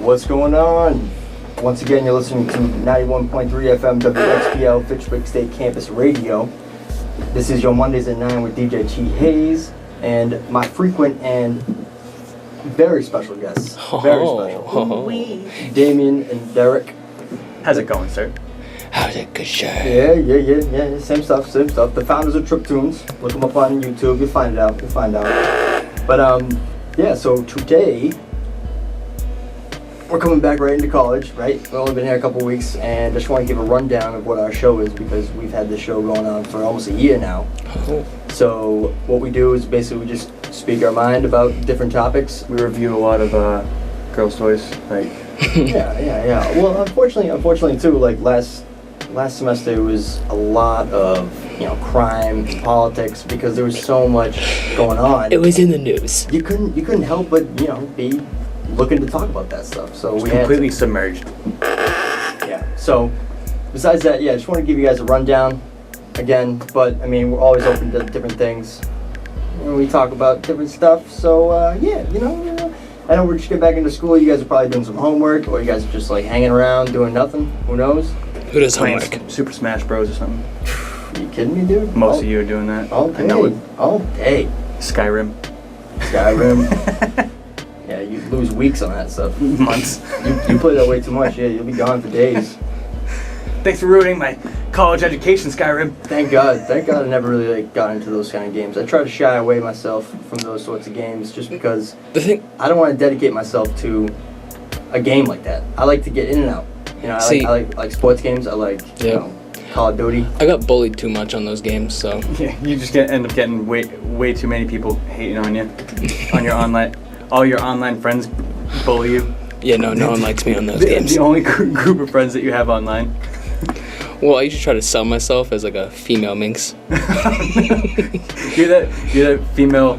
What's going on? Once again, you're listening to 91.3 FM WXPL Fitchburg State Campus Radio. This is your Mondays at 9 with DJ T. Hayes and my frequent and very special guests. Very special. Damien and Derek. How's it going, sir? How's it good, sir? Yeah. Same stuff. The founders of Trip Tunes. Look them up on YouTube. You'll find it out. But, so today, we're coming back right into college, right? We've only been here a couple weeks, and just want to give a rundown of what our show is because we've had this show going on for almost a year now. Oh. So what we do is basically we just speak our mind about different topics. We review a lot of girls' toys, like. Yeah. Well, unfortunately too, like last semester it was a lot of crime and politics because there was so much going on. It was in the news. You couldn't help but be looking to talk about that stuff. So we completely submerged. Yeah. So besides that, I just want to give you guys a rundown again. But I mean, we're always open to different things. We talk about different stuff. So I know we're just getting back into school. You guys are probably doing some homework, or you guys are just like hanging around doing nothing. Who knows? Who does Playing homework? Super Smash Bros. Or something. Are you kidding me, dude? Most of you are doing that. All day. I know it. All day. Skyrim. Yeah, you lose weeks on that stuff. Months. You play that way too much. Yeah, you'll be gone for days. Thanks for ruining my college education, Skyrim. Thank God I never really got into those kind of games. I try to shy away myself from those sorts of games just because I don't want to dedicate myself to a game like that. I like to get in and out. I like sports games. I like Call of Duty. I got bullied too much on those games, so. Yeah, you just end up getting way too many people hating on you, on your online. All your online friends bully you. Yeah, no one likes me on those games. The only group of friends that you have online. Well, I usually try to sell myself as like a female minx. You're that female.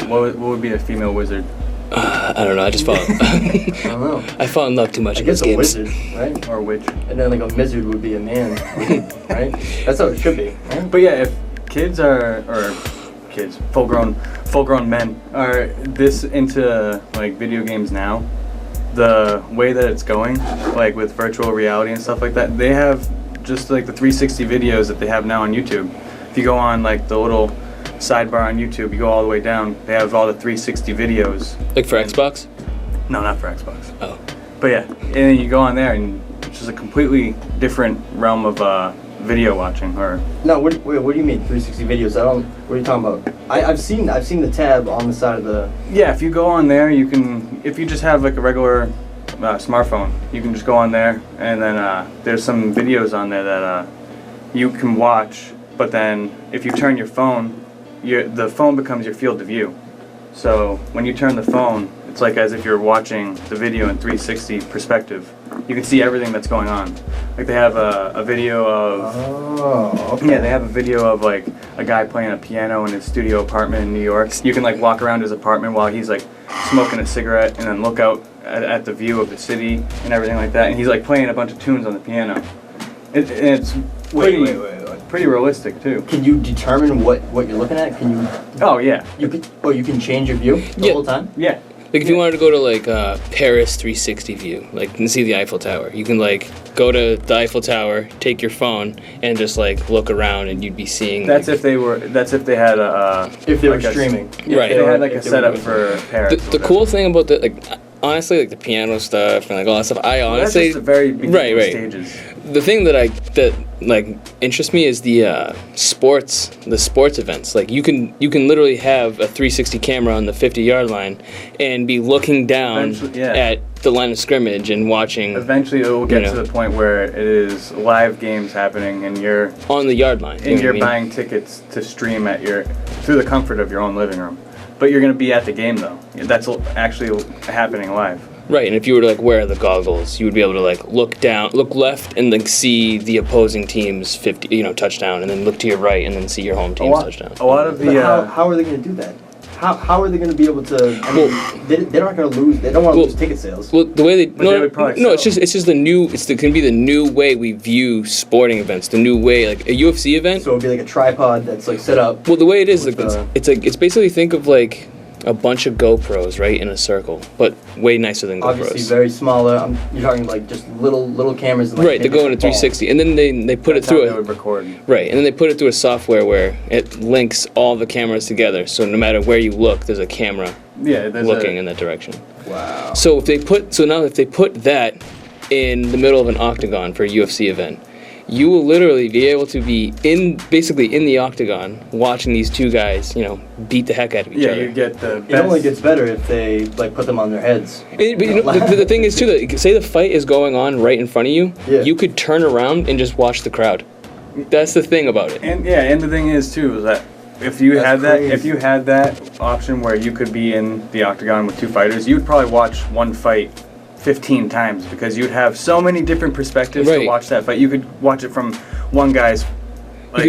What would be a female wizard? I don't know. I just fall. I don't know. I fall in love too much I in guess those games. a wizard, right? Or a witch. And then like a wizard would be a man, right? That's how it should be. Right? But yeah, if kids, full-grown men are this into like video games now, the way that it's going, like with virtual reality and stuff like that, they have just like the 360 videos that they have now on YouTube. If you go on like the little sidebar on YouTube, you go all the way down, they have all the 360 videos. Like for Xbox? No, not for Xbox. Oh. But yeah, and then you go on there and it's just a completely different realm of video watching. Or no, what do you mean 360 videos? What are you talking about? I've seen the tab on the side of the. Yeah, if you go on there, you can. If you just have like a regular smartphone, you can just go on there, and then there's some videos on there that you can watch. But then if you turn your phone, the phone becomes your field of view. So when you turn the phone, it's like as if you're watching the video in 360 perspective. You can see everything that's going on. Like they have a video of. Oh. Okay. Yeah, they have a video of like a guy playing a piano in his studio apartment in New York. You can like walk around his apartment while he's like smoking a cigarette and then look out at the view of the city and everything like that. And he's like playing a bunch of tunes on the piano. It's pretty realistic too. Can you determine what you're looking at? Can you? Oh yeah. You can change your view the whole time. Yeah. Like if you wanted to go to like Paris 360 view, like and see the Eiffel Tower, you can like go to the Eiffel Tower, take your phone, and just like look around, and you'd be seeing. That's like, if they had a. If they were streaming. Right. They had like a setup for Paris. The cool thing about honestly, like the piano stuff and like all that stuff, I honestly. That's just the very beginning stages. The thing that interests me is the sports events. Like you can literally have a 360 camera on the 50-yard line and be looking down at the line of scrimmage and watching. Eventually, it will get to the point where it is live games happening and you're on the yard line. And you're buying tickets to stream through the comfort of your own living room. But you're going to be at the game though. That's actually happening live. Right, and if you were to like wear the goggles, you would be able to like look left, and like see the opposing team's touchdown, and then look to your right, and then see your home team's touchdown. A lot of the how are they going to do that? How are they going to be able to? I mean, they're not going to lose. They don't want to lose ticket sales. Well, the way they would probably sell. it's just the new. It's going to be the new way we view sporting events. The new way, like a UFC event. So it'd be like a tripod that's like set up. Well, the way it is, it's basically think of like a bunch of GoPros right in a circle, but way nicer than GoPros. Obviously, very smaller. You're talking like just little cameras. And, like, Right, they go into 360, and then they put it through They would record. Right, and then they put it through a software where it links all the cameras together. So no matter where you look, there's a camera looking in that direction. Wow. So if they put that in the middle of an octagon for a UFC event, you will literally be able to be basically in the octagon watching these two guys, beat the heck out of each other. Yeah, you get the best. It only gets better if they like put them on their heads. But the thing is too that say the fight is going on right in front of you, you could turn around and just watch the crowd. That's the thing about it. And the thing is too is that if you had that option where you could be in the octagon with two fighters, you would probably watch one fight 15 times because you'd have so many different perspectives to watch that fight. You could watch it from one guy's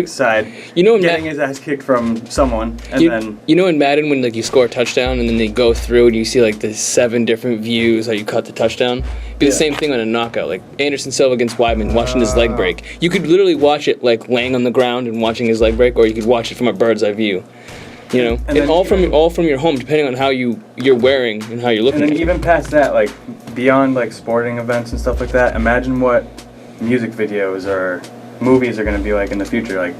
side, getting his ass kicked from someone, and then in Madden when you score a touchdown and then they go through and you see the 7 different views how you cut the touchdown. Be the same thing on a knockout, like Anderson Silva against Weidman, watching his leg break. You could literally watch it laying on the ground and watching his leg break, or you could watch it from a bird's eye view. And all from your home, depending on how you're wearing and how you're looking. And then at even past that, beyond sporting events and stuff like that, imagine what music videos or movies are going to be like in the future.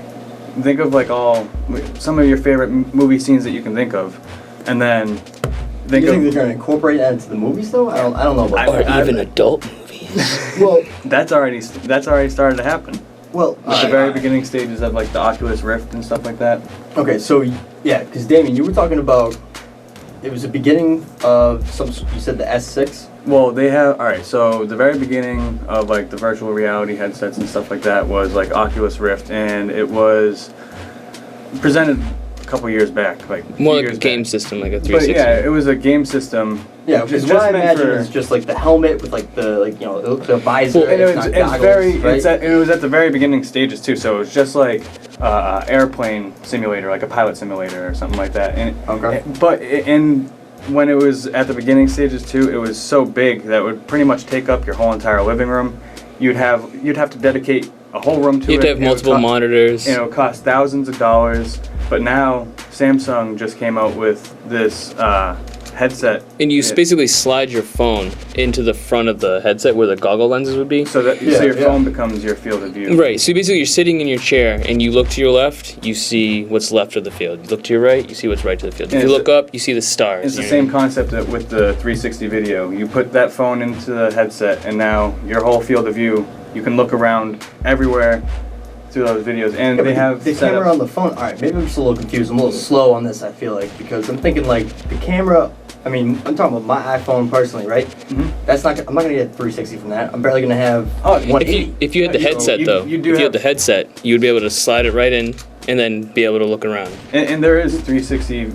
Think of some of your favorite movie scenes that you can think of, and then think they're going to incorporate that into the movies though? I don't know about that. Or even adult movies. Well, that's already started to happen. Well, at the very beginning stages of the Oculus Rift and stuff like that. Okay, so yeah, because Damien, you were talking about it was the beginning of you said the S6. Well, they have so the very beginning of the virtual reality headsets and stuff like that was Oculus Rift, and it was presented a couple years back, more like a game system, like a 360. But yeah, it was a game system. Yeah, because what I imagine is just the helmet with the visor. Well, and it was at the very beginning stages too, so it was just airplane simulator, like a pilot simulator or something like that. And when it was at the beginning stages too, it was so big that it would pretty much take up your whole entire living room. You'd have to dedicate a whole room to it. You'd have multiple monitors. It would cost thousands of dollars. But now Samsung just came out with this headset. And you basically slide your phone into the front of the headset where the goggle lenses would be. So your phone becomes your field of view. Right. So basically you're sitting in your chair and you look to your left, you see what's left of the field. You look to your right, you see what's right to the field. If you look up, you see the stars. It's the same concept with the 360 video. You put that phone into the headset and now your whole field of view, you can look around everywhere through those videos, and they have the camera on the phone. All right, maybe I'm just a little confused. I'm a little slow on this. I feel because I'm thinking the camera. I mean, I'm talking about my iPhone personally, right? Mm-hmm. I'm not gonna get 360 from that. I'm barely gonna have 180. If you had the headset if you had the headset, you would be able to slide it right in and then be able to look around. And there is 360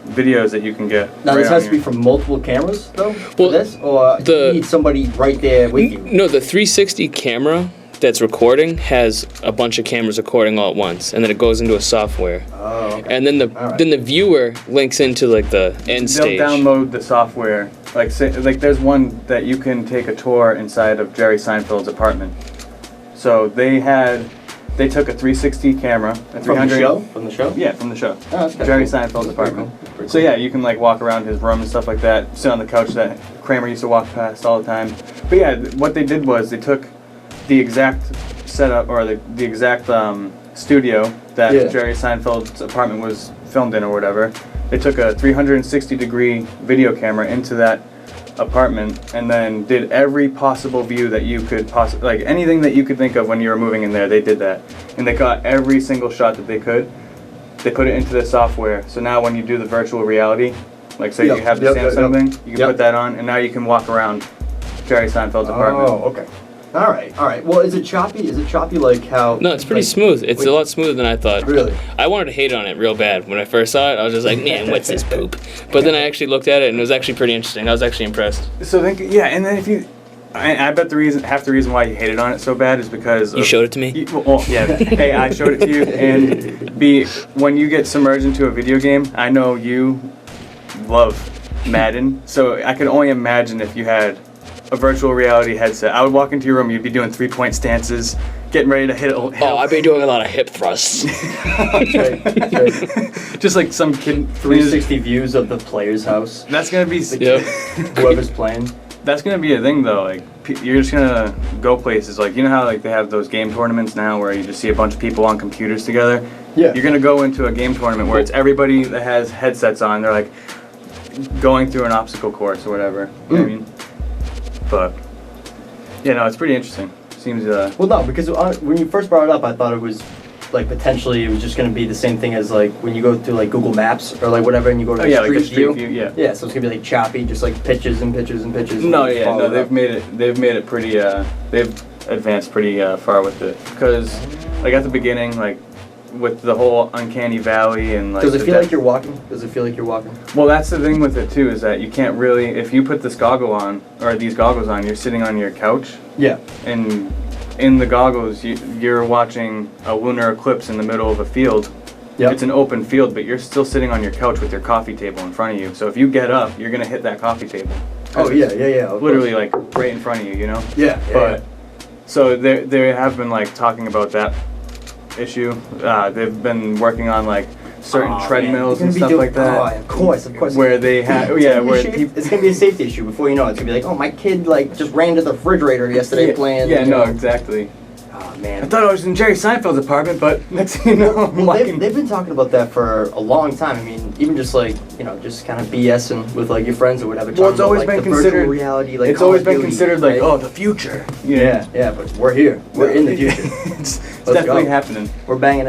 videos that you can get. Now this has to be from multiple cameras, though. Well, for this, or you need somebody right there with you. No, the 360 camera that's recording has a bunch of cameras recording all at once, and then it goes into a software. Oh, okay. And then the viewer links into the end stage. They'll download the software. There's one that you can take a tour inside of Jerry Seinfeld's apartment. So they took a 360 camera, a 300 from the show. Yeah, from the show. Oh, that's Jerry cool. Seinfeld's apartment. Cool. So yeah, you can walk around his room and stuff like that. Sit on the couch that Kramer used to walk past all the time. But yeah, what they did was they took the exact setup or the exact studio that Jerry Seinfeld's apartment was filmed in or whatever. They took a 360-degree video camera into that apartment and then did every possible view that you could anything that you could think of when you were moving in there. They did that, and they got every single shot that they could. They put it into the software. So now when you do the virtual reality, say you have the Samsung thing, you can put that on, and now you can walk around Jerry Seinfeld's apartment. Oh, okay. All right. Well, is it choppy? Is it choppy like how? No, it's pretty smooth. It's a lot smoother than I thought. Really? I wanted to hate on it real bad. When I first saw it, I was just like, man, what's this poop? But then I actually looked at it, and it was actually pretty interesting. I was actually impressed. So and then if you... I bet half the reason why you hated on it so bad is because... You showed it to me? A, I showed it to you, and B, when you get submerged into a video game, I know you love Madden, so I could only imagine if you had a virtual reality headset. I would walk into your room, you'd be doing 3-point stances, getting ready to hit it. Oh, I've been doing a lot of hip thrusts. That's right. Just like some kid. 360 views of the player's house. That's gonna be. Yep. Whoever's playing. That's gonna be a thing though. Like you're just gonna go places. Like you know how like they have those game tournaments now where you just see a bunch of people on computers together. Yeah. You're gonna go into a game tournament where it's everybody that has headsets on. They're like going through an obstacle course or whatever. You know what I mean? But yeah, no, it's pretty interesting. Seems Well, no, because when you first brought it up, I thought it was like potentially it was just going to be the same thing as like when you go through like Google Maps or like whatever, and you go to like the street view. Yeah. Yeah, so it's gonna be like choppy, just like pitches and pitches and pitches. No, and yeah, follow no, it they've up. made it. They've made it pretty. They've advanced pretty far with it because like at the beginning, like with the whole uncanny valley and like. Does it the feel depth- like you're walking? Does it feel like you're walking? Well, that's the thing with it too is that you can't really if you put this goggle on or these goggles on, you're sitting on your couch Yeah. and in the goggles you're watching a lunar eclipse in the middle of a field. Yep. It's an open field, but you're still sitting on your couch with your coffee table in front of you. So if you get up, you're gonna hit that coffee table. Oh yeah, yeah, yeah. of Literally course. like right in front of you, you know. Yeah, yeah. But so they have been like talking about that issue. They've been working on like certain treadmills and stuff like that. Oh, of course, of course. Where they have It's gonna be a safety issue before you know it. It's gonna be like, oh, my kid like just ran to the refrigerator yesterday playing. Yeah, you no, know. exactly. Oh I man. thought I was in Jerry Seinfeld's apartment, but next thing you know, I'm Well, walking. they've been talking about that for a long time. I mean, even just like just kind of BSing with like your friends or whatever. Well, it's talking always about, been like, the virtual considered. reality. Like It's Call always of been Duty, considered like, right? oh, the future. You know? Yeah, yeah, but we're here. We're in the future. it's Let's definitely go. happening. We're banging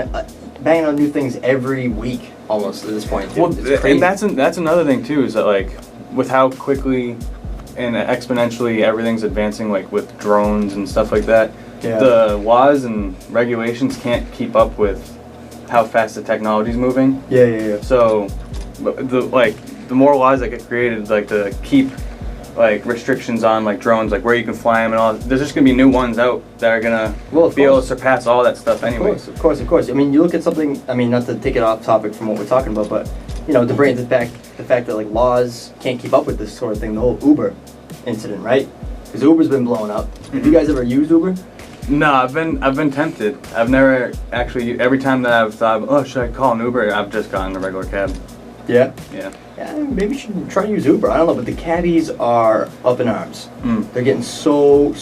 on new things every week almost at this point. Dude. Well, It's crazy. and that's another thing too is that like with how quickly and exponentially everything's advancing, like with drones and stuff like that. Yeah. The laws and regulations can't keep up with how fast the technology's moving. Yeah. So, the more laws that get created, like to keep like restrictions on like drones, like where you can fly them and all. There's just gonna be new ones out that are gonna Well, of be able to course. surpass all that stuff anyway. Of course. I mean, you look at something. I mean, not to take it off topic from what we're talking about, but to bring it back, the fact that like laws can't keep up with this sort of thing. The whole Uber incident, right? Because Uber's been blowing up. Have you guys ever used Uber? No, I've been tempted. I've never actually. Every time that I've thought, oh, should I call an Uber? I've just gotten a regular cab. Yeah. Yeah. Yeah, maybe you should try to use Uber. I don't know, but the caddies are up in arms. Mm. They're getting so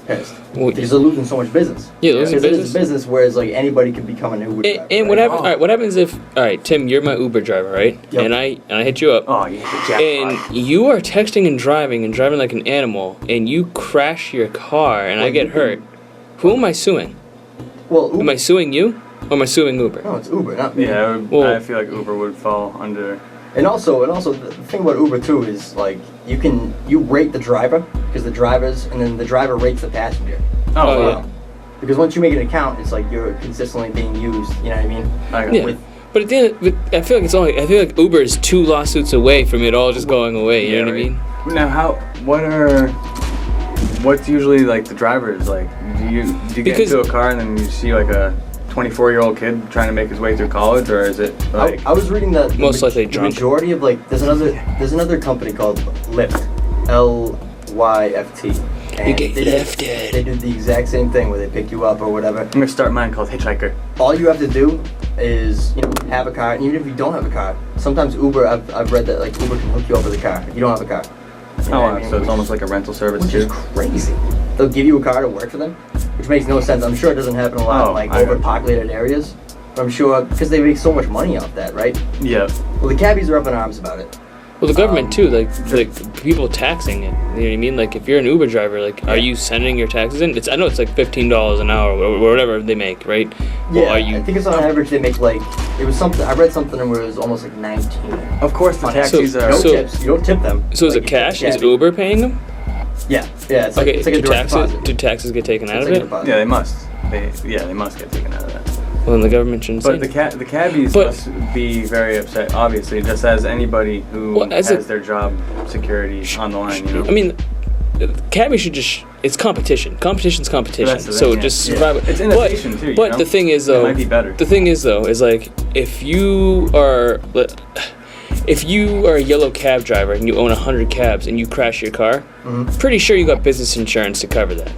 pissed Well, because they're losing so much business. Yeah, losing Because it is business. a business, whereas like anybody could become an Uber driver. And what right? happens? All right, what happens if? All right, Tim, you're my Uber driver, right? Yep. And I hit you up, Oh, you hit the jackpot. and you are texting and driving like an animal, and you crash your car, and I get hurt. Who am I suing? Well, Uber. Am I suing you, or am I suing Uber? No, it's Uber, not me. Yeah, Well- I feel like Uber would fall under. And also the thing about Uber too is like you rate the driver because and then the driver rates the passenger. Oh, yeah. Because once you make an account, it's like you're consistently being used. You know what I mean? I got Yeah. With- But at the end, I feel like Uber is 2 lawsuits away from it all just going away. You know what I mean? Now, what's usually like the drivers like? Do you get Because- into a car and then you see like a 24-year-old kid trying to make his way through college, or is it like? I was reading that Most likely the drunk. majority of like there's another company called Lyft, Lyft. And You get they lifted. They do the exact same thing where they pick you up or whatever. I'm gonna start mine called Hitchhiker. All you have to do is have a car, and even if you don't have a car, sometimes Uber. I've read that like Uber can hook you up with a car if you don't have a car. You know Oh, what I mean? so it's almost like a rental service Which too. is crazy. They'll give you a car to work for them, which makes no sense. I'm sure it doesn't happen a lot Oh, in like I know. overpopulated areas. But I'm sure because they make so much money off that, right? Yeah. Well, the cabbies are up in arms about it. Well, the government too, like people taxing it. You know what I mean? Like if you're an Uber driver, like are you sending your taxes in? I know it's like $15 an hour or whatever they make, right? Yeah, Well, are you? I think it's on average they make like it was something. I read something where it was almost like 19. Of course, the On taxis So- are. No so- tips. You don't tip them. So is Like, it you tip cash? the Is cabbie. Uber paying them? Yeah, it's like Okay. it's like a do direct taxes deposit. taxes get taken out It's of like a it? deposit. Yeah, they must. They must get taken out of that. Well, then the government shouldn't say. But the cabbies But- must be very upset, obviously, just as anybody who Well, as has a- their job security on the line, you know? I mean, cabbies should just. It's competition. Competition's competition. That's the So thing, yeah. just Yeah. survive. It's innovation, too, you But know? the thing is, It though, might be better. The thing is, though, is like if you are a yellow cab driver and you own 100 cabs and you crash your car, Mhm. pretty sure you got business insurance to cover that.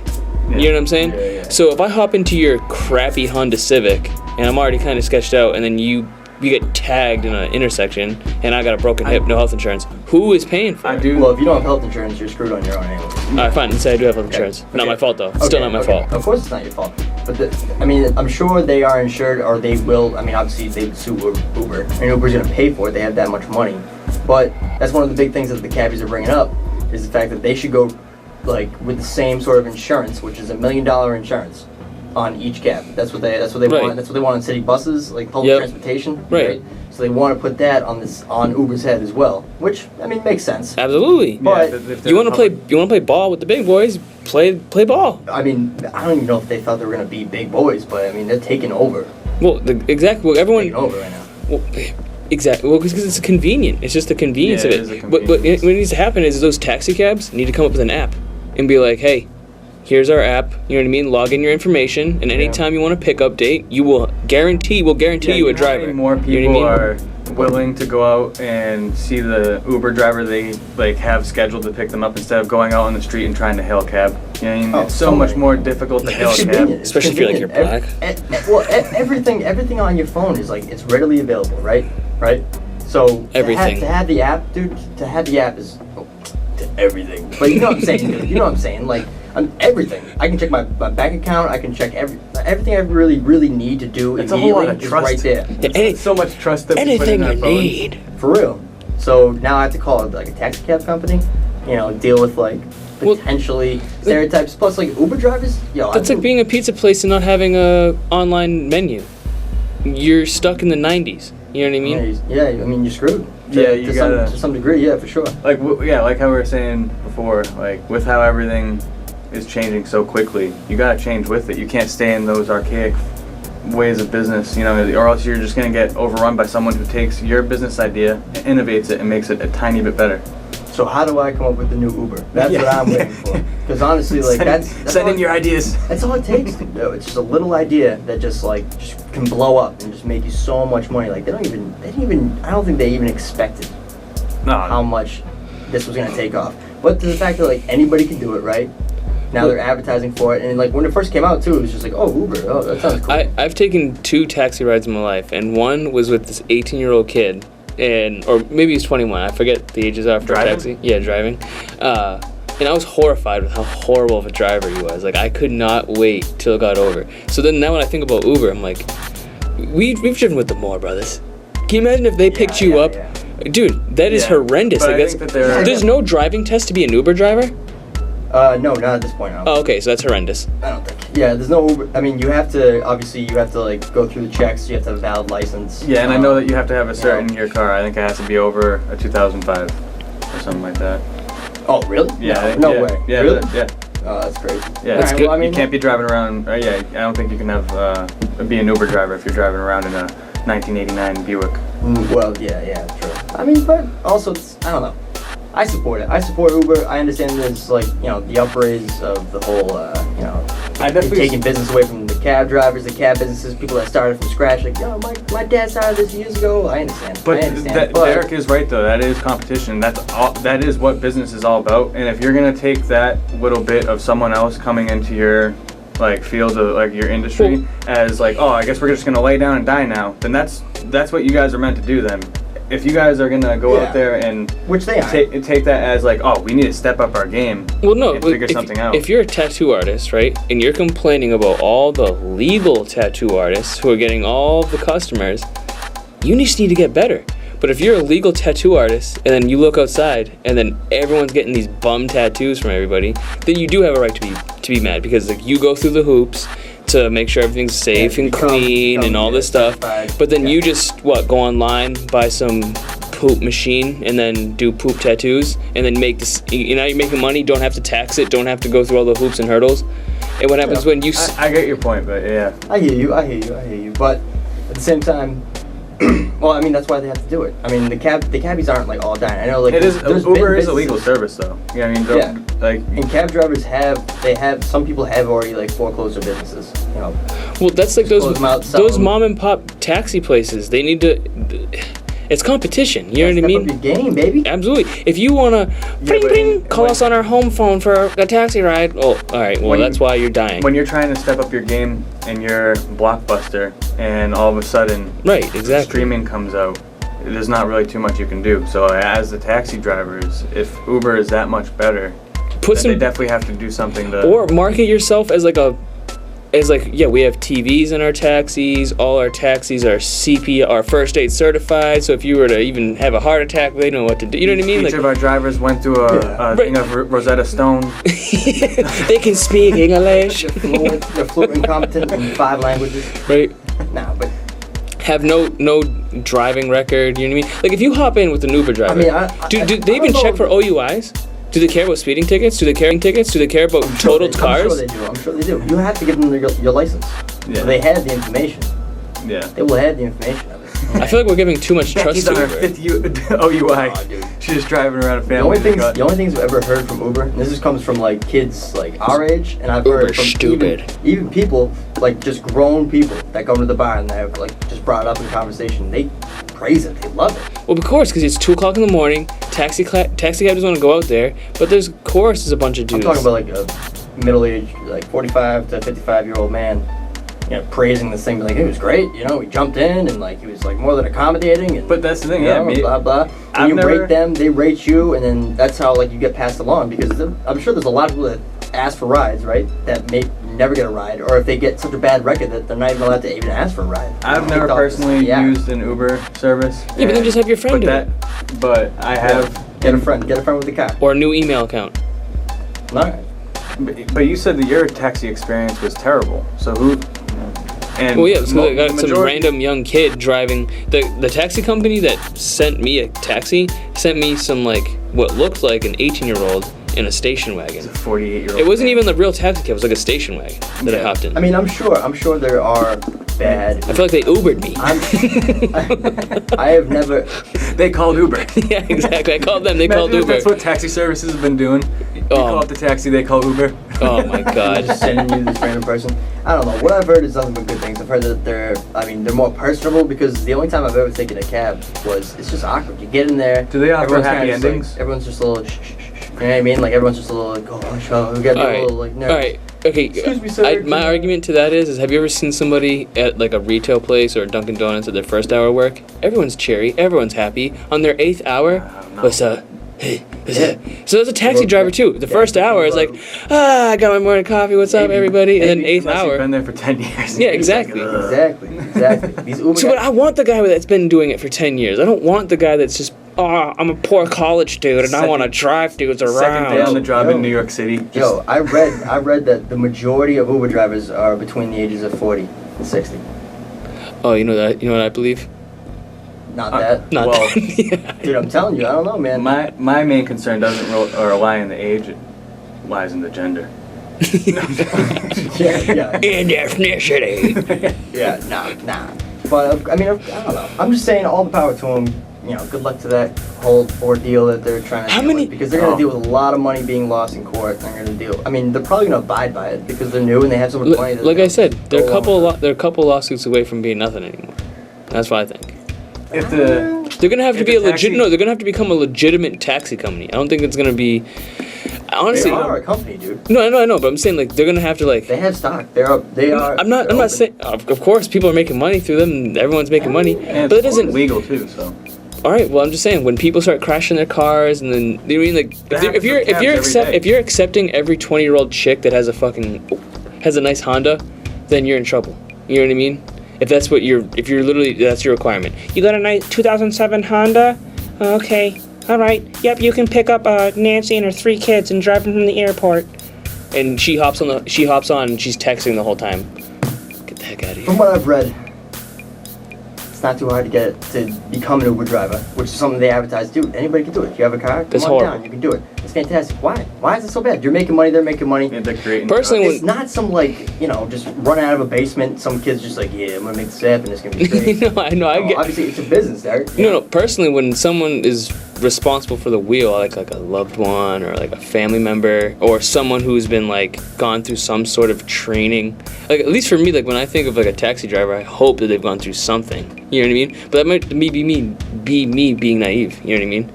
You know what I'm saying? Yeah. So if I hop into your crappy Honda Civic and I'm already kind of sketched out, and then you get tagged in an intersection and I got a broken hip, no health insurance, who is paying for it? Well, if you don't have health insurance, you're screwed on your own anyway. Alright, fine. Let's say I do have health insurance. Not my fault though. Still not my fault. Of course, it's not your fault. But I'm sure they are insured, or they will. I mean, obviously they would sue Uber, and Uber's gonna pay for it. They have that much money. But that's one of the big things that the cabbies are bringing up, is the fact that they should go like with the same sort of insurance, which is $1 million insurance on each cab. That's what they Right. want. That's what they want on city buses, like public transportation. Right. So they want to put that on Uber's head as well, which I mean makes sense. Absolutely. But You want to play ball with the big boys? Play ball. I mean, I don't even know if they thought they were gonna be big boys, but I mean they're taking over. Well, exactly. Well, everyone. Taking over right now. Well, exactly. Well, because it's convenient. It's just the convenience Yeah, of it is a it. But what convenience. needs to happen is those taxi cabs need to come up with an app and be like, hey, here's our app. You know what I mean? Log in your information, and anytime you want a pickup date, we'll guarantee you a Yeah, driver. how many more people You know what I mean? are willing to go out and see the Uber driver they like have scheduled to pick them up instead of going out on the street and trying to hail a cab. You know what I mean? Oh, It's so so much many. more difficult to hail a It's cab. convenient. It's Especially if you're, like, convenient. you're Everything on your phone is like it's readily available, right? So Everything. to have the app, dude. To have the app is to everything. But you know what I'm saying, dude. You know what I'm saying? Like everything. I can check my bank account. I can check everything I really need to do It's a whole lot immediately of trust. is right there. It's so much trust that we put Anything in our you phones. need. For real. So now I have to call like a taxi cab company, deal with like Well, potentially stereotypes. Plus like Uber drivers, That's like being a pizza place and not having a online menu. You're stuck in the 90s. You know what I mean? Yeah, I mean you're screwed. Yeah, you gotta- to some degree, yeah, for sure. Like like how we were saying before, like with how everything is changing so quickly, you gotta change with it. You can't stay in those archaic ways of business, or else you're just gonna get overrun by someone who takes your business idea, innovates it, and makes it a tiny bit better. So how do I come up with the new Uber? That's Yeah. what I'm waiting for. Because honestly, like that's send all, in your ideas. That's all it takes, though. It's just a little idea that just can blow up and just make you so much money. Like they didn't even. I don't think they even expected how much this was gonna take off. But to the fact that like anybody can do it, right? Now they're advertising for it, and like when it first came out too, it was just like, oh, Uber, oh, that sounds cool. I've taken 2 taxi rides in my life, and one was with this 18-year-old kid, or maybe he's 21. I forget the ages are for Driving? taxi. Yeah, driving. And I was horrified with how horrible of a driver he was. Like I could not wait till it got over. So then now when I think about Uber, I'm like, we've driven with the Moore brothers. Can you imagine if they picked you up? Yeah. Dude, that is Yeah, horrendous. but Like I think that they're- there's no driving test to be an Uber driver? No, not at this point. I don't Oh, okay, so that's horrendous. I don't think. Yeah, there's no Uber. I mean, you have to like go through the checks. You have to have a valid license. Yeah, and I know that you have to have a certain year car. I think it has to be over a 2005 or something like that. Oh, really? Yeah, No yeah, way. Yeah, Really? yeah. Oh, that's crazy. Yeah, That's Alright, good. well, I mean, You can't be driving around. I don't think you can have be an Uber driver if you're driving around in a 1989 Buick. Well, yeah, true. I mean, but also, I don't know. I support it. I support Uber. I understand there's like, the upraise of the whole, I definitely taking business away from the cab drivers, the cab businesses, people that started from scratch. Like, my dad started this years ago. I understand. But I understand. But Derek is right though. That is competition. That is what business is all about. And if you're gonna take that little bit of someone else coming into your field of your industry as I guess we're just gonna lay down and die now, then that's what you guys are meant to do then. If you guys are gonna go out there and which they are. take that as we need to step up our game. Well, no, and but figure something out. If you're a tattoo artist, right, and you're complaining about all the legal tattoo artists who are getting all the customers, you just need to get better. But if you're a legal tattoo artist and then you look outside and then everyone's getting these bum tattoos from everybody, then you do have a right to be mad because you go through the hoops to make sure everything's safe and clean and all this stuff. But then you just go online, buy some poop machine and then do poop tattoos and then make this. You're making money, don't have to tax it, don't have to go through all the hoops and hurdles. And what happens when you? I get your point, but yeah. I hear you. But at the same time, well, I mean that's why they have to do it. I mean the cabbies aren't all dying. I know It is there's Uber been is a legal service though. You know what I mean? And cab drivers have some people have already foreclosed their businesses. Well, that's close them out, sell those them. mom and pop taxi places. They need to. It's competition. You know what I mean? Step up your game, baby. Absolutely. If you wanna, call us on our home phone for a taxi ride. Oh, all right. Well, that's why you're dying. When you're trying to step up your game and you're Blockbuster, and all of a sudden, Right. Exactly. streaming comes out, there's not really too much you can do. So as the taxi drivers, if Uber is that much better, Put then some they definitely have to do something to. or market yourself as we have TVs in our taxis. All our taxis are are first aid certified. So if you were to even have a heart attack, they know what to do. You know what I mean? Each of our drivers went through a thing of Rosetta Stone. They can speak English. They're fluent and competent in 5 languages. Right. Nah, but Have no driving record. You know what I mean? Like if you hop in with an Uber driver, do they even check for OUIs? Do they care about speeding tickets? Do they care tickets? Do they care about totaled cars? I'm sure they do. You have to give them your license. Yeah. So they have the information. Yeah. They will have the information of it. I feel like we're giving too much trust Becky's to on her Uber. 5th OUI. Oh, dude. She's just driving around a The family. only things I've ever heard from Uber, and this comes from like kids like our age, and I've heard Uber's from stupid. even people like just grown people that go to the bar and they've like just brought it up in conversation. They praise it. They love it. Well, of course, because it's 2 o'clock in the morning. Taxi cab doesn't want to go out there, but there's of course there's a bunch of dudes. I'm talking about like a middle-aged, like 45 to 55-year-old man, you know, praising this thing, like it was great. You know, he jumped in and like he was like more than accommodating. And But that's the thing, you yeah, know, me- blah blah. I've And you never- rate them, they rate you, and then that's how like you get passed along. Because I'm sure there's a lot of people that ask for rides, right? That may never get a ride, or if they get such a bad record that they're not even allowed to even ask for a ride. I've They never thought this- personally yeah. used an Uber service. Yeah, but then just have your friend but do that, But I have. Get a friend with the car. or a new email account. All right. But you said that your taxi experience was terrible. So who? And Well, yeah, so I got some majority- random young kid driving. The taxi company that sent me a taxi sent me some like what looked like an 18-year-old in a station wagon. 48-year-old. It wasn't even the real taxi cab. It was like a station wagon that I Yeah. hopped in. I mean, I'm sure there are bad. I feel like they Ubered me. I have never. They called Uber. Yeah, exactly. I called them. They called Imagine if Uber. That's what taxi services have been doing. You call up the taxi, they call Uber. Oh my god. Just sending you this random person. I don't know. What I've heard is nothing but good things. I've heard that they're more personable because the only time I've ever taken a cab was it's just awkward. You get in there. Do they offer everyone's happy kinda just, like, endings? everyone's just a little. Shh, shh, shh, shh. You know what I mean? Like everyone's just a little like, oh, we got a little like nervous. All right. Okay. Excuse me, sir. My argument to that is have you ever seen somebody at like a retail place or Dunkin' Donuts at their first hour of work? Everyone's cheery. Everyone's happy. On their 8th hour, no. what's up? Hey, what's up? So there's a taxi driver too. The first hour is like, I got my morning coffee. What's up, everybody? And then 8th Unless you've hour. been there for 10 years. Yeah, exactly. Exactly. These Uber. So, but I want the guy that's been doing it for 10 years. I don't want the guy that's just, I'm a poor college dude and I want to drive dudes Second day on around. the job Yo. in New York City. Yo, I read that the majority of Uber drivers are between the ages of 40 and 60. Oh, you know that? You know what I believe? Not that. Not Well, that. Yeah. Dude, I'm telling you, I don't know, man. My main concern doesn't lie in the age, it lies in the gender. yeah. And ethnicity. Yeah, nah. But I mean, I don't know. I'm just saying, all the power to them. You know, good luck to that whole ordeal that they're trying to How deal many- with, because they're going to deal with a lot of money being lost in court. And they're going to deal. I mean, they're probably going to abide by it because they're new and they have so much money. That Like they'll I said, they're a go couple. along with They're a couple lawsuits away from being nothing anymore. That's what I think. If the They're gonna have to If be a the taxi- legit. No, they're gonna have to become a legitimate taxi company. I don't think it's gonna be. it. Honestly, They are a company, dude. no, I know, but I'm saying like they're gonna have to like. They have stock. They are. I'm not they're open. saying. Of course, people are making money through them. And everyone's making money, and but it it's doesn't. legal too, so. All right. Well, I'm just saying when people start crashing their cars and then you know what I mean like That happens with cabs every day. if you're accepting every 20-year-old chick that has a nice Honda, then you're in trouble. You know what I mean? If you're literally that's your requirement. You got a nice 2007 Honda? Okay. All right. Yep. You can pick up Nancy and her 3 kids and drive them from the airport. And she hops on and she's texting the whole time. Get the heck out of here. From what I've read, it's not too hard to become an Uber driver, which is something they advertise. Dude, anybody can do it. If you have a car, That's come on horrible. down. You can do it. It's fantastic. Why? Why is it so bad? You're making money. They're making money. Yeah, they're creating Personally, jobs. It's not some just run out of a basement. Some kid's just like, yeah, I'm gonna make this happen. It's gonna be great. No, I know. I get. Obviously, it's a business, Derek. No. Personally, when someone is responsible for the wheel, like a loved one or like a family member or someone who's been like gone through some sort of training. Like, at least for me, like when I think of like a taxi driver, I hope that they've gone through something. You know what I mean? But that might be me being naive. You know what I mean?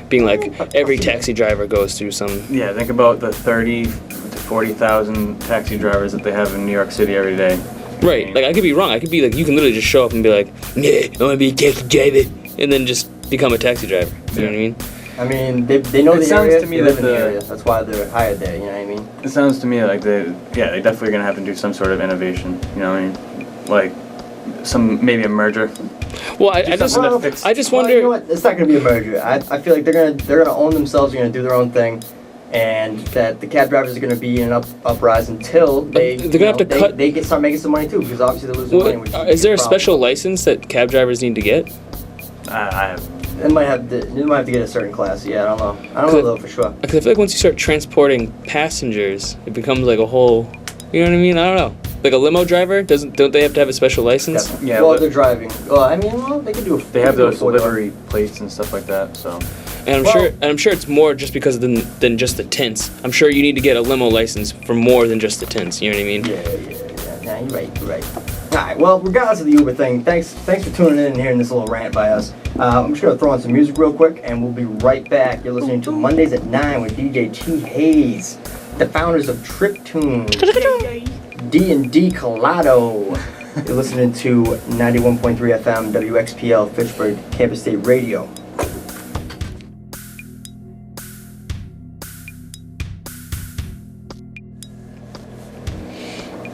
Being like every taxi driver goes through some. Yeah, think about the 30 to 40,000 taxi drivers that they have in New York City every day. Right. Like I could be wrong. I could be like, you can literally just show up and be like, yeah, I want to be a taxi driver, and then just become a taxi driver. You know what I mean? I mean, they know It the sounds area, to me they live that in the the- area. That's why they're hired there, you know what I mean? It sounds to me like they definitely gonna have to do some sort of innovation. You know what I mean? Like maybe a merger. Well, I Do just something to fix- I just Well, wonder. you know what? It's not going to be a merger. I feel like they're gonna own themselves, they're going to do their own thing, and that the cab drivers are going to be in an uprise until they they're gonna have to cut- they start making some money too, because obviously they're losing money. Which Is there a problem. special license that cab drivers need to get? I have. They might have to get a certain class. Yeah, I don't know. I don't know though for sure. Because I feel like once you start transporting passengers, it becomes like a whole. You know what I mean? I don't know. Like a limo driver, don't they have to have a special license? Definitely. Yeah, well, but- they're driving. Well, I mean, they can do. They have can do a those four-door. livery plates and stuff like that. So And I'm sure it's more just because than just the tints. I'm sure you need to get a limo license for more than just the tints. You know what I mean? Yeah. Nah, you're right. All right. Well, regardless of the Uber thing, thanks for tuning in and hearing this little rant by us. I'm just gonna throw on some music real quick, and we'll be right back. You're listening to Mondays at 9 with DJ T Hayes, the founders of Trip Tunes, D&D Colado. You're listening to 91.3 FM WXPL Fitchburg Campus State Radio.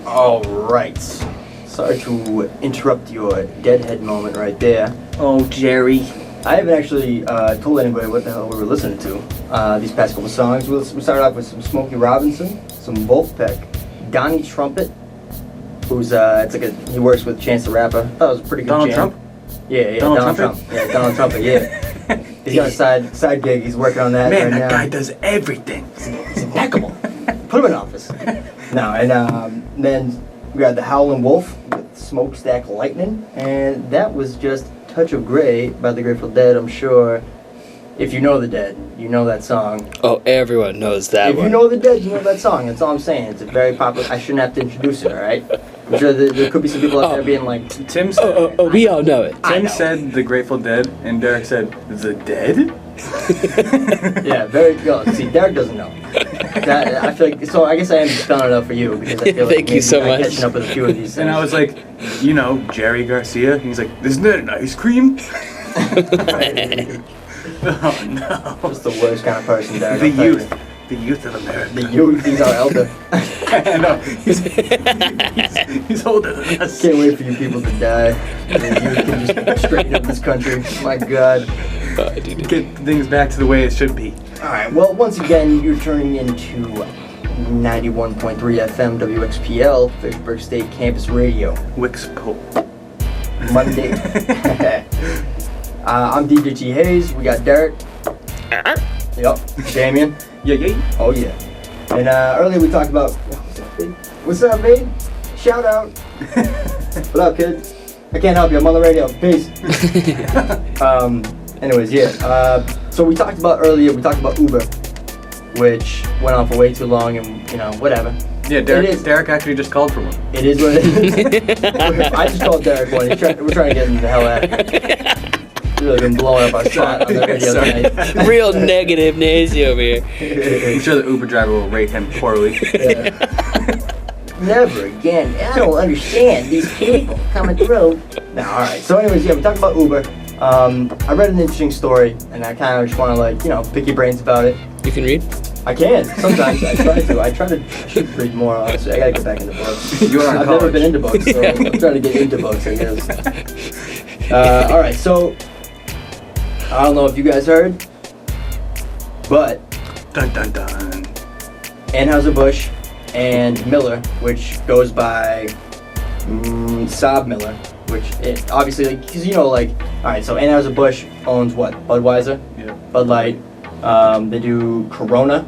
All right. Sorry to interrupt your deadhead moment right there. oh, Jerry. I haven't actually told anybody what the hell we were listening to these past couple songs. We started off with some Smokey Robinson, some Wolfpack, Donnie Trumpet, who's he works with Chance the Rapper. I thought it was a pretty good Donald jam. Trump? Yeah, Donald Donald Trumpet? Trump. Yeah, Donald Trumpet. Yeah, he's got a side gig. He's working on that Man, right that now. guy does everything. He's impeccable. Put him in office. No, and then we got the Howlin' Wolf with Smokestack Lightning, and that was just Touch of Grey by the Grateful Dead. I'm sure if you know the Dead, you know that song. Oh, everyone knows that If one. you know the Dead, you know that song. That's all I'm saying. It's a very popular. I shouldn't have to introduce it, all right? I'm sure there could be some people out there being like, Tim said, we all know it. I Tim know. said the Grateful Dead, and Derek said the Dead. yeah, very good. See, Derek doesn't know. That, I feel like so. I guess I am spelling it out for you because I feel like Thank you maybe so I'm much. catching up with a few of these things. And I was like, you know, Jerry Garcia. He's like, isn't that an ice cream? Oh no. just the worst kind of person, Derek. The I'll tell you. youth. The youth of America. The youth. He's our elder. I know. He's older than us. Can't wait for you people to die. The youth can just straighten up this country. My God. Dude. Get things back to the way it should be. All right. Well, once again, you're turning into 91.3 FM WXPL Fitchburg State Campus Radio. Wixpo. Monday. I'm DJ T Hayes. We got Derek. Yep. Damien. Yeah. Oh yeah. And earlier we talked about what's up, babe? Shout out. What up, kid? I can't help you. I'm on the radio. Peace. Anyways, yeah. So we talked about Uber, which went on for way too long, and whatever. Yeah, It Derek. is. Derek actually just called for one. It is what it is. I just called Derek one. We're trying to get him the hell out of here. We've really been blowing up our spot on the radio Sorry. tonight. Real negative Nancy over here. I'm sure the Uber driver will rate him poorly. Never again. I don't understand these people coming through. No, all right. So, anyways, yeah, we talked about Uber. I read an interesting story, and I kind of just want to pick your brains about it. You can read? I can sometimes. I try to. I should read more. Honestly, I gotta get back into books. You are in I've never college. been into books, so I'm trying to get into books, I guess. All right. So, I don't know if you guys heard, but Dun dun dun. Anheuser-Busch and Miller, which goes by Saab Miller, which it obviously, because all right, so Anheuser-Busch owns what? Budweiser, Yeah. Bud Light, they do Corona,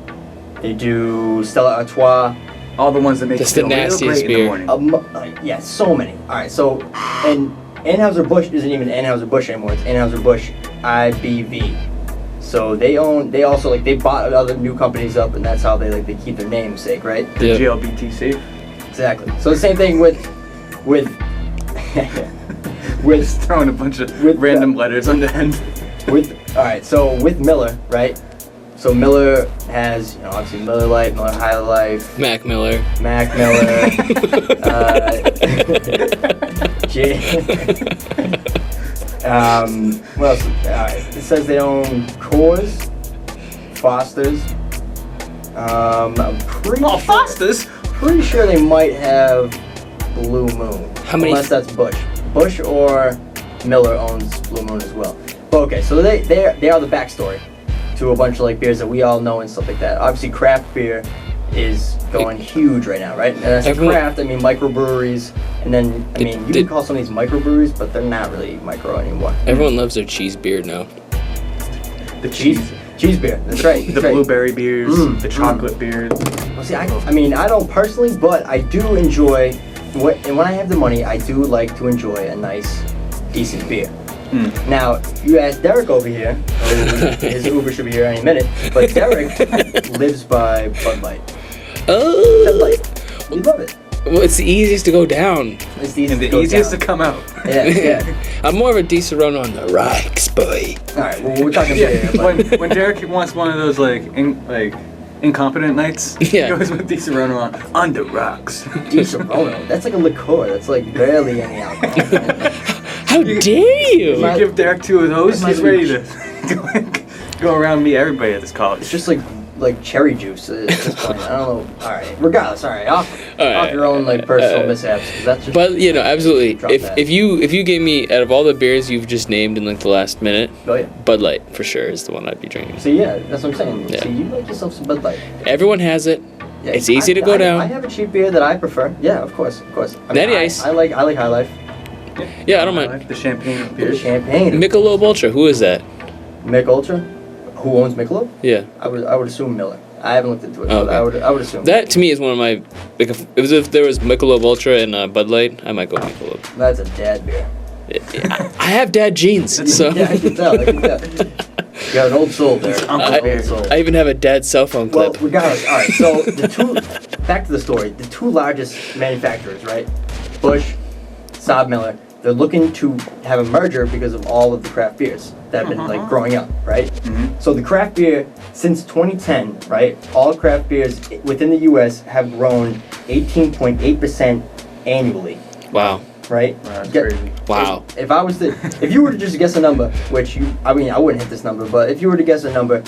they do Stella Artois, All the ones that make you That's the feel real nastiest great in the beer. morning. yeah, so many. All right, so, and Anheuser-Busch isn't even Anheuser-Busch anymore, it's Anheuser-Busch IBV. So they also like they bought other new companies up, and that's how they keep their namesake, right? The Yeah. GLBTC. Exactly. So the same thing with Just throwing a bunch of random letters on the end. all right. So with Miller, right? So Miller has obviously Miller Lite, Miller High Life, Mac Miller. Mac Miller, what else? Alright, it says they own Coors, Foster's. I'm pretty sure they might have Blue Moon. How many Unless that's Bush. Bush or Miller owns Blue Moon as well. But okay, so they are the backstory to a bunch of like beers that we all know and stuff like that. Obviously, craft beer is going huge right now, right? And that's craft. I mean, microbreweries, and then I mean, you can call some of these microbreweries, but they're not really micro anymore. Everyone loves their cheese beer now. The cheese beer. That's right. the blueberry beers, the chocolate beers. Well, see, I mean, I don't personally, but I do enjoy. And when I have the money, I do like to enjoy a nice, decent beer. Now, you ask Derek over here, his Uber should be here any minute, but Derek lives by Bud Light. Oh. Bud Light. We love it. Well, it's the easiest to go down. It's the And easiest, the easiest to come out. Yeah. I'm more of a decent run on the rocks, boy. All right, well, we're talking beer here, but when Derek wants one of those incompetent nights, Yeah. he goes with Di Serono on the rocks. Di Serono, that's like a liqueur. That's like barely any alcohol. How dare you? You give Derek two of those, That's he's my ready to go around and meet everybody at this It's college. just like cherry juice at this point. I don't know. All right, regardless. All right, off your own like personal mishaps. 'Cause that's just. But absolutely. Drop that. If you gave me out of all the beers you've just named in like the last minute, Oh yeah. Bud Light for sure is the one I'd be drinking. So yeah, that's what I'm saying. Yeah. So you like yourself some Bud Light. Everyone has it. Yeah, It's easy to go down. I have a cheap beer that I prefer. Yeah, of course. I mean, Natty Ice. I like High Life. Yeah, I don't I mind. like the champagne The beers. champagne. Michelob Ultra. Who is that? Mick Ultra. Who owns Michelob? Yeah. I would assume Miller. I haven't looked into it, Oh, but okay. I would assume. That to me is one of my. Like if there was Michelob Ultra and Bud Light, I might go Michelob. That's a dad beer. I have dad jeans, so. Yeah, I can tell. You got an old soul there. Uncle beer. Old soul. I even have a dad cell phone Well, clip. regardless, all right. So back to the story. The two largest manufacturers, right? Busch, Saab Miller. They're looking to have a merger because of all of the craft beers that have been like growing up, right? So the craft beer since 2010, right? All craft beers within the U.S. have grown 18.8% annually, Wow. right? Wow, that's Get- crazy. Wow. If you were to just guess a number, which I wouldn't hit this number, but if you were to guess a number,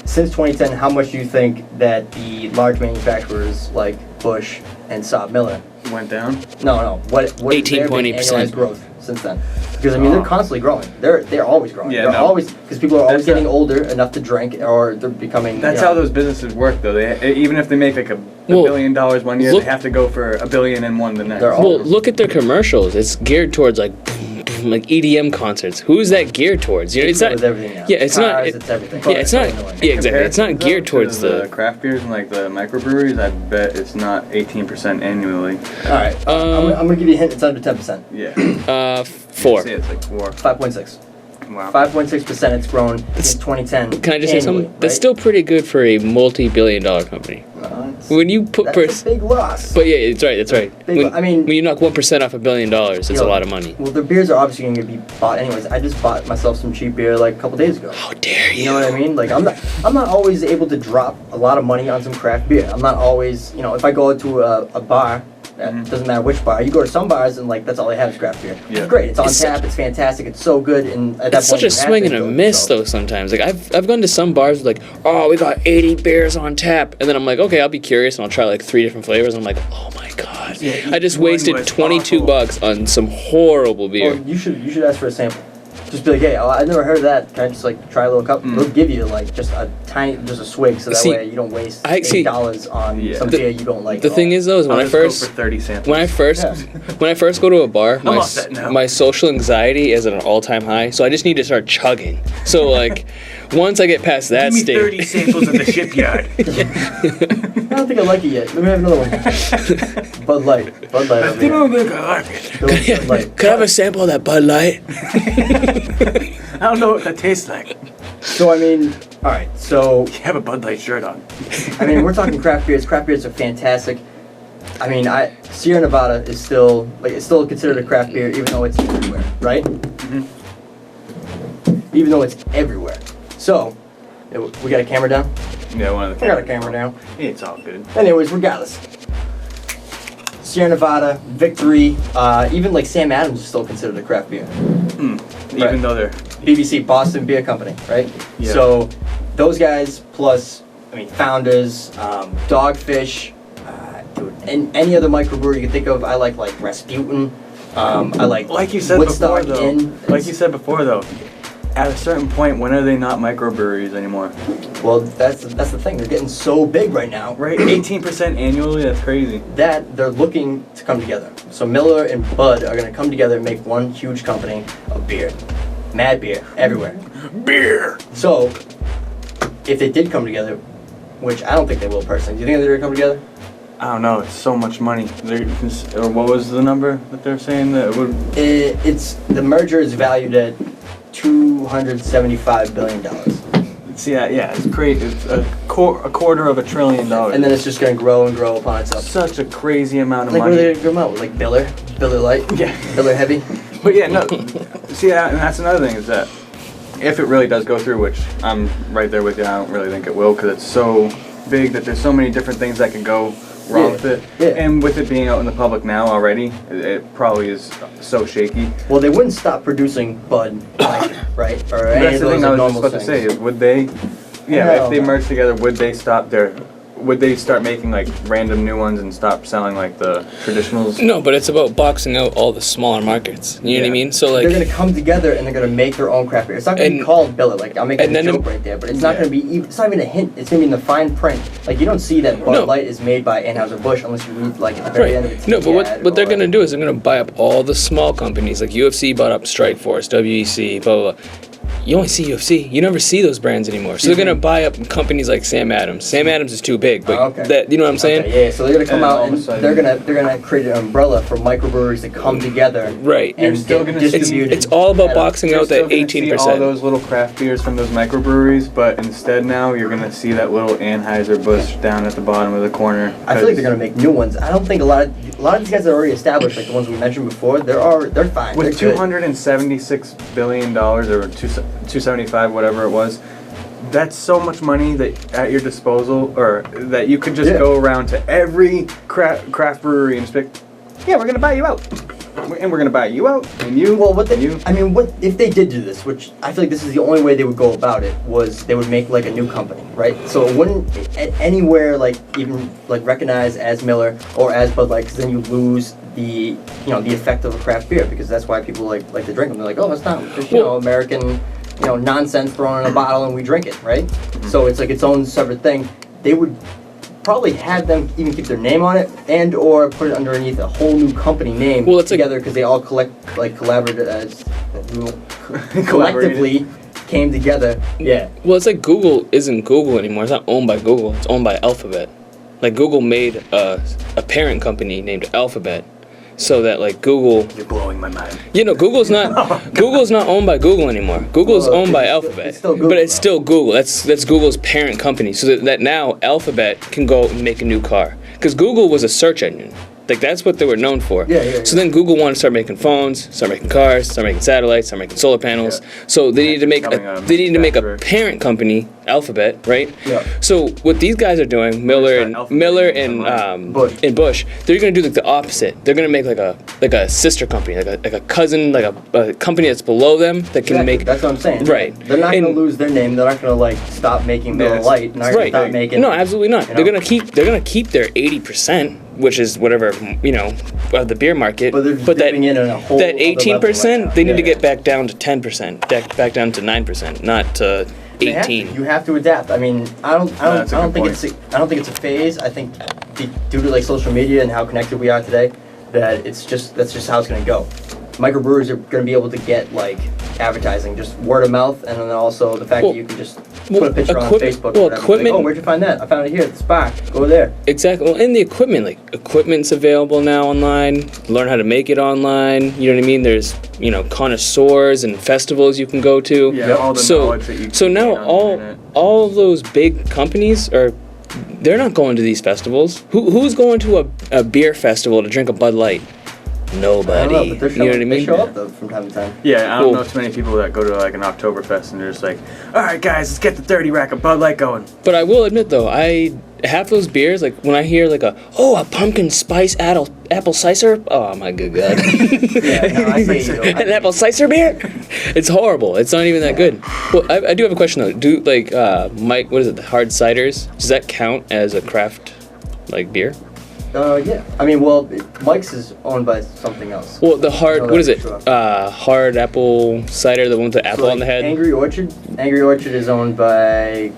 since 2010, how much do you think that the large manufacturers like Busch and Saab Miller? Went down. No. What is their big 18.8%. annualized growth since then? Because I mean, they're constantly growing. They're always growing. Yeah, they're no. always because people are always That's getting older enough to drink, or they're becoming. That's you know, how those businesses work, though. Even if they make like $1 Well, billion one year, look- they have to go for $1 billion and one the next. They're all- Well, look at their commercials. It's geared towards like EDM concerts. Who's that geared towards? You know, it's not. with everything now. Yeah, it's not. Cars, it's everything. Yeah, it's not. annoying. Yeah, exactly. It's not geared towards the craft beers and like the microbreweries. I bet it's not 18% annually. All right, I'm gonna give you a hint. It's under 10%. Yeah. 4. See, it's like 4. 5.6. Wow. 5.6%. It's grown since 2010. Can I just say something? annually, That's right? still pretty good for a multi-billion-dollar company. It's- When you put That's a big loss. but yeah, it's right. That's right. Big- I mean- when you knock 1% off $1 billion, it's You a know, lot of money. Well, their beers are obviously going to be bought anyways. I just bought myself some cheap beer like a couple days ago. How dare you? You know what I mean? Like I'm not always able to drop a lot of money on some craft beer. I'm not always, if I go to a bar, it doesn't matter which bar. You go to some bars and like that's all they have is craft beer. Yeah. It's great. It's on It's tap. It's fantastic. It's so good. And at that It's point, such a you have swing to and a go, miss so. though sometimes. Like I've gone to some bars with like, oh, we got 80 beers on tap, and then I'm like, okay, I'll be curious and I'll try like 3 different flavors. And I'm like, oh my god, Yeah, I just one wasted was 22 awful. bucks on some horrible beer. Well, you should ask for a sample. Just be like, hey, I never heard of that. Can I just like try a little cup? They'll give you like just a swig, so that See, way you don't waste I see- $8 on Yeah. some beer you don't like. The at thing all. is though, is I'll when I just go first for 30 samples. when I first go to a bar, I'm all set now. my social anxiety is at an all-time high, so I just need to start chugging. So like, once I get past that Give me stage, 30 samples of the shipyard. I don't think I like it yet. Let me have another one. Bud Light. Bud Light. I over think here. I'm gonna like it. Bud Light. could I have a sample of that Bud Light? I don't know what that tastes like. So I mean, all right. So You have a Bud Light shirt on. I mean, we're talking craft beers. Craft beers are fantastic. I mean, Sierra Nevada is still it's still considered a craft beer, even though it's everywhere, right? Mm-hmm. Even though it's everywhere. So, we got a camera down. Yeah, one of the We got a camera down. It's all good. Anyways, regardless, Sierra Nevada, Victory, even like Sam Adams is still considered a craft beer. Even though they're BBC, Boston Beer Company, right? Yeah. So, those guys plus, I mean, Founders, Dogfish, dude, and any other microbrewery you can think of. I like Rasputin. I like you said Woodstock before, though. Inn. Like you said before, though. At a certain point, when are they not microbreweries anymore? Well, that's the thing. They're getting so big right now. Right, 18% annually. That's crazy. That they're looking to come together. So Miller and Bud are going to come together and make one huge company of beer. Mad beer everywhere. Beer. So, if they did come together, which I don't think they will personally, do you think they're going to come together? I don't know. It's so much money. Or what was the number that they're saying that it would? It's the merger is valued at $275 billion. Yeah, it's crazy. It's a quarter of $1 trillion. And then it's just going to grow and grow upon itself. Such a crazy amount of Like, what money. are they going to come out with? Like Biller Light? Yeah. Biller Heavy? But yeah, no. See, and that's another thing is that if it really does go through, which I'm right there with you, I don't really think it will, because it's so big that there's so many different things that can go wrong with it. Yeah. And with it being out in the public now already, it probably is so shaky. Well, they wouldn't stop producing Bud Light, right? Or any That's of the those thing I was just normal about to things. say. Is would they? Yeah, No, if they no. merge together, would they stop their? Would they start making like random new ones and stop selling like the traditionals? No, but it's about boxing out all the smaller markets. You know what I Yeah. mean? So They're like, going to come together and they're going to make their own craft beer. It's not going to be And- called Biller. Like, I'm making and a then joke right there, but it's not Yeah. going to be. It's not even a hint. It's going to be in the fine print. Like, you don't see that Bud No. Light is made by Anheuser-Busch unless you read like at the very end of right? the No, but ad what they're or- gonna do is they're gonna buy up all the small companies. Like UFC bought up Strikeforce, WEC, blah blah blah. You only see UFC. You never see those brands anymore. So they're gonna buy up companies like Sam Adams. Sam Adams is too big, but Oh, okay. that you know what I'm saying? Okay, yeah, so they're gonna come And out all of a and sudden- they're gonna create an umbrella for microbreweries to come together. Right. And You're still get gonna see- distributed. It's all about at a- boxing You're out still that gonna see 18%. all those little craft beers from those microbreweries, but instead now you're gonna see that little Anheuser-Busch down at the bottom of the corner. I feel like they're gonna make new ones. I don't think a lot of these guys are already established, like the ones we mentioned before. They're fine. with they're good. $276 billion or 275, whatever it was. That's so much money that at your disposal, or that you could just Yeah. go around to every craft brewery and just be like, yeah, we're gonna buy you out, and we're gonna buy you out, and you. Well, what they, and you. I mean, what if they did do this? Which I feel like this is the only way they would go about it. Was they would make like a new company, right? So it wouldn't anywhere like even like recognized as Miller or as Bud Light, because then you lose the the effect of a craft beer, because that's why people like to drink them. They're like, oh, it's not just American nonsense thrown in a bottle and we drink it, right? Mm-hmm. So it's like its own separate thing. They would probably have them even keep their name on it and or put it underneath a whole new company name Well, it's like- together, because they all collaborated as collectively came together. Yeah. Well, it's like Google isn't Google anymore. It's not owned by Google. It's owned by Alphabet. Like Google made a parent company named Alphabet, so that like Google. You're blowing my mind. Google's not Google's not owned by Google anymore. Google's Well, owned by it's still- Alphabet, it's still Google, but it's though. still Google. That's Google's parent company. So that now Alphabet can go and make a new car, because Google was a search engine. Like that's what they were known for. Yeah. So then Google wanted to start making phones, start making cars, start making satellites, start making solar panels. Yeah. So they needed to make Becoming a they needed to make a manufacturer. parent company, Alphabet, right? Yeah. So what these guys are doing, Miller start and Alphabet Bush. Bush, they're gonna do like the opposite. They're gonna make like a sister company, like a cousin, like a company that's below them that can Exactly. make. That's what I'm saying. Right. They're not And- gonna lose their name. They're not gonna like stop making Miller Yeah, Lite. Not gonna Right. stop making. No, absolutely not. you They're know? gonna keep their 80%, which is whatever of the beer market. But they're just that dipping in on a whole that other 18%, level right they now. need to Yeah. get back down to 10%, back down to 9%, not to They have to. 18. You have to adapt. I mean, I don't that's a good think point. I don't think it's a phase. I think due to like social media and how connected we are today, that's just how it's gonna go. microbreweries are going to be able to get like advertising, just word of mouth, and then also the fact that you can just put a picture on Facebook or whatever. Equipment, like, oh, where'd you find that? I found it here at the spot. Go there. Exactly. Well, and the equipment, like equipment's available now online. Learn how to make it online. You know what I mean? There's connoisseurs and festivals you can go to. Yeah, all the knowledge that you can so now gain on the internet. all of those big companies they're not going to these festivals. Who's going to a beer festival to drink a Bud Light? Nobody. I don't know, but they're showing, you know what I mean? They show up though from time to time. Yeah, I don't know too many people that go to like an Oktoberfest and they're just like, all right, guys, let's get the 30 rack of Bud Light going. But I will admit though, half those beers, like when I hear like a pumpkin spice apple cider, oh my good god. Yeah, no, I say you An apple cider beer? It's horrible. It's not even that good. Well, I do have a question though. Do like Mike, what is it? The hard ciders? Does that count as a craft like beer? Yeah. I mean, well, Mike's is owned by something else. Well, the hard, what is it? Sure. Hard apple cider, the one with the apple on the head. Angry Orchard. Angry Orchard is owned by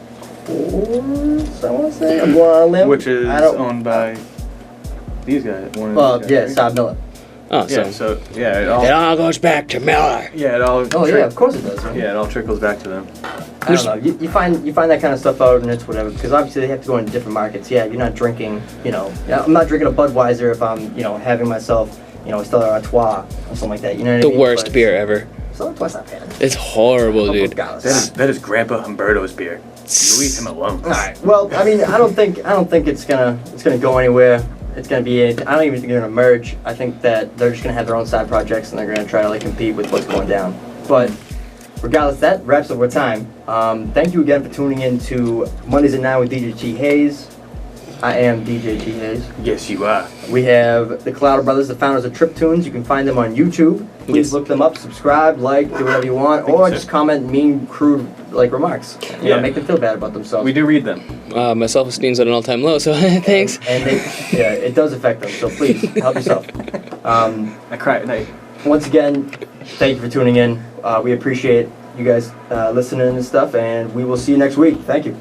Coors, I want to say. I'm going on a limb. Which is owned by these guys. Yeah, Saab Miller. Oh, Yeah, so yeah, it all goes back to Miller. yeah, it all. Oh yeah, of course it does. Yeah, it all trickles back to them. I don't know. You find that kind of stuff out, and it's whatever. Because obviously they have to go into different markets. Yeah, you're not drinking. I'm not drinking a Budweiser if I'm, having myself, a Stella Artois or something like that. You know what I mean? The worst beer ever. Stella Artois not bad. It's horrible, dude. That is Grandpa Humberto's beer. You leave him alone. All right. Well, I mean, I don't think it's gonna go anywhere. It's gonna be. I don't even think they're gonna merge. I think that they're just gonna have their own side projects and they're gonna try to like compete with what's going down. But regardless, that wraps up our time. Thank you again for tuning in to Mondays at 9 with DJ T. Hayes. I am DJ T. Hayes. Yes, you are. We have the Clouder Brothers, the founders of Trip Tunes. You can find them on YouTube. Please look them up, subscribe, like, do whatever you want, or just comment mean, crude remarks. Make them feel bad about themselves. We do read them. My self-esteem's at an all-time low, so thanks. And it does affect them. So please help yourself. I cry at night. Once again, thank you for tuning in. We appreciate you guys listening and stuff, and we will see you next week. Thank you.